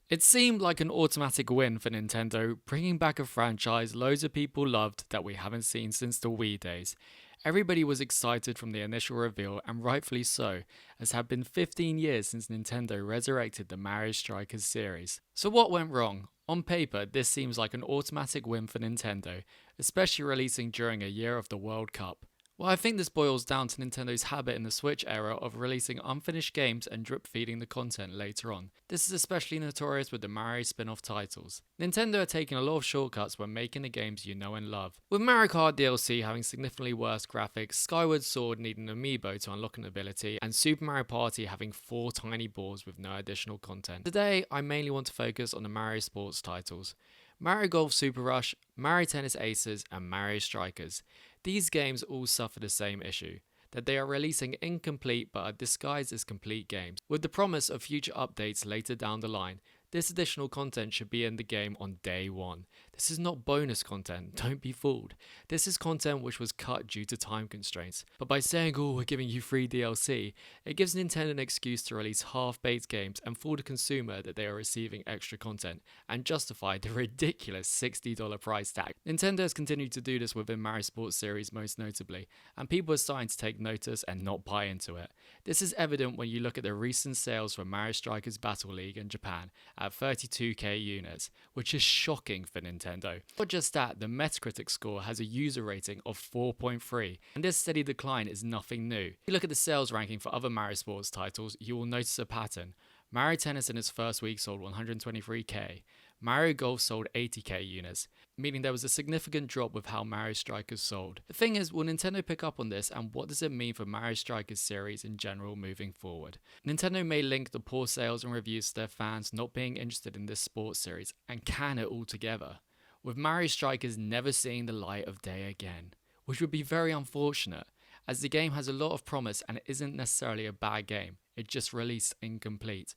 It seemed like an automatic win for Nintendo, bringing back a franchise loads of people loved that we haven't seen since the Wii days. Everybody was excited from the initial reveal, and rightfully so, as it had been 15 years since Nintendo resurrected the Mario Strikers series. So what went wrong? On paper, this seems like an automatic win for Nintendo, especially releasing during a year of the World Cup. Well, I think this boils down to Nintendo's habit in the Switch era of releasing unfinished games and drip feeding the content later on. This is especially notorious with the Mario spin off titles. Nintendo are taking a lot of shortcuts when making the games you know and love. With Mario Kart DLC having significantly worse graphics, Skyward Sword needing an amiibo to unlock an ability, and Super Mario Party having 4 tiny balls with no additional content. Today, I mainly want to focus on the Mario Sports titles. Mario Golf Super Rush, Mario Tennis Aces, and Mario Strikers. These games all suffer the same issue, that they are releasing incomplete but are disguised as complete games. With the promise of future updates later down the line, this additional content should be in the game on day one. This is not bonus content, don't be fooled. This is content which was cut due to time constraints. But by saying, oh, we're giving you free DLC, it gives Nintendo an excuse to release half-baked games and fool the consumer that they are receiving extra content, and justify the ridiculous $60 price tag. Nintendo has continued to do this within Mario Sports series most notably, and people are starting to take notice and not buy into it. This is evident when you look at the recent sales for Mario Strikers Battle League in Japan at 32k units, which is shocking for Nintendo. Not just that, the Metacritic score has a user rating of 4.3, and this steady decline is nothing new. If you look at the sales ranking for other Mario Sports titles, you will notice a pattern. Mario Tennis in its first week sold 123k. Mario Golf sold 80k units, meaning there was a significant drop with how Mario Strikers sold. The thing is, will Nintendo pick up on this, and what does it mean for Mario Strikers series in general moving forward? Nintendo may link the poor sales and reviews to their fans not being interested in this sports series, and can it altogether, with Mario Strikers never seeing the light of day again, which would be very unfortunate, as the game has a lot of promise and it isn't necessarily a bad game, it just released incomplete.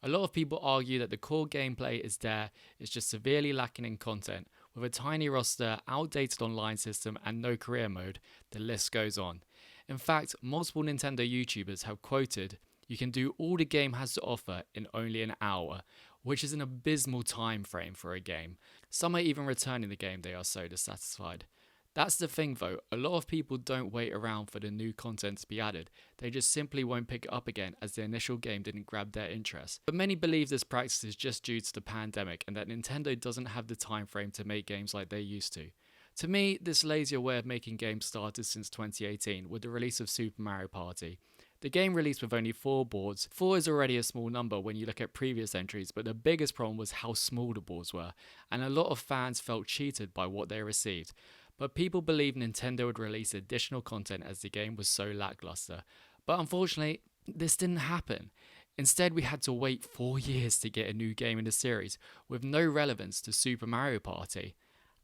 A lot of people argue that the core gameplay is there, it's just severely lacking in content. With a tiny roster, outdated online system, and no career mode, the list goes on. In fact, multiple Nintendo YouTubers have quoted, "You can do all the game has to offer in only an hour," which is an abysmal time frame for a game. Some are even returning the game, they are so dissatisfied. That's the thing though, a lot of people don't wait around for the new content to be added, they just simply won't pick it up again as the initial game didn't grab their interest. But many believe this practice is just due to the pandemic and that Nintendo doesn't have the time frame to make games like they used to. To me, this lazier way of making games started since 2018 with the release of Super Mario Party. The game released with only 4 boards. 4 is already a small number when you look at previous entries, but the biggest problem was how small the boards were, and a lot of fans felt cheated by what they received. But people believed Nintendo would release additional content as the game was so lackluster. But unfortunately, this didn't happen. Instead, we had to wait 4 years to get a new game in the series, with no relevance to Super Mario Party,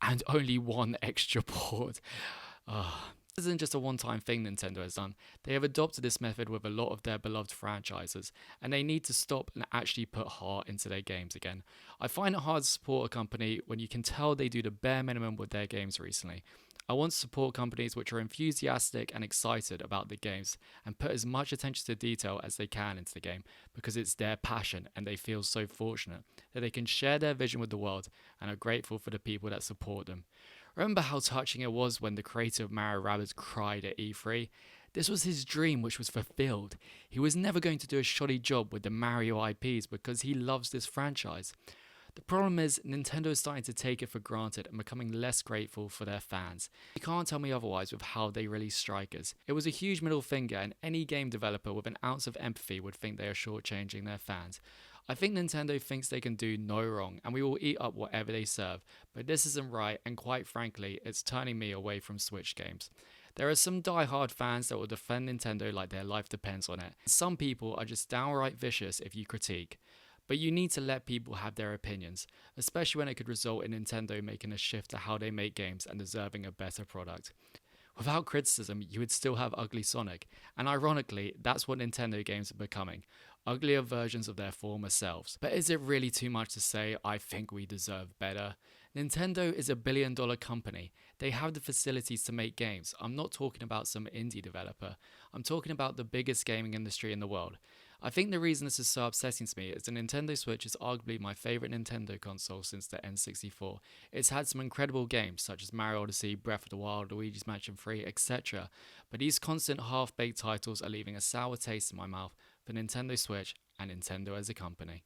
and only 1 extra board. This isn't just a one-time thing Nintendo has done. They have adopted this method with a lot of their beloved franchises, and they need to stop and actually put heart into their games again. I find it hard to support a company when you can tell they do the bare minimum with their games recently. I want to support companies which are enthusiastic and excited about the games and put as much attention to detail as they can into the game because it's their passion and they feel so fortunate that they can share their vision with the world and are grateful for the people that support them. Remember how touching it was when the creator of Mario Rabbids cried at E3? This was his dream which was fulfilled. He was never going to do a shoddy job with the Mario IPs because he loves this franchise. The problem is, Nintendo is starting to take it for granted and becoming less grateful for their fans. You can't tell me otherwise with how they released Strikers. It was a huge middle finger and any game developer with an ounce of empathy would think they are shortchanging their fans. I think Nintendo thinks they can do no wrong and we will eat up whatever they serve, but this isn't right and quite frankly, it's turning me away from Switch games. There are some die-hard fans that will defend Nintendo like their life depends on it. Some people are just downright vicious if you critique. But you need to let people have their opinions, especially when it could result in Nintendo making a shift to how they make games and deserving a better product. Without criticism, you would still have ugly Sonic, and ironically, that's what Nintendo games are becoming, uglier versions of their former selves. But is it really too much to say, I think we deserve better? Nintendo is a billion-dollar company. They have the facilities to make games. I'm not talking about some indie developer. I'm talking about the biggest gaming industry in the world. I think the reason this is so upsetting to me is the Nintendo Switch is arguably my favourite Nintendo console since the N64. It's had some incredible games such as Mario Odyssey, Breath of the Wild, Luigi's Mansion 3, etc. But these constant half baked titles are leaving a sour taste in my mouth for Nintendo Switch and Nintendo as a company.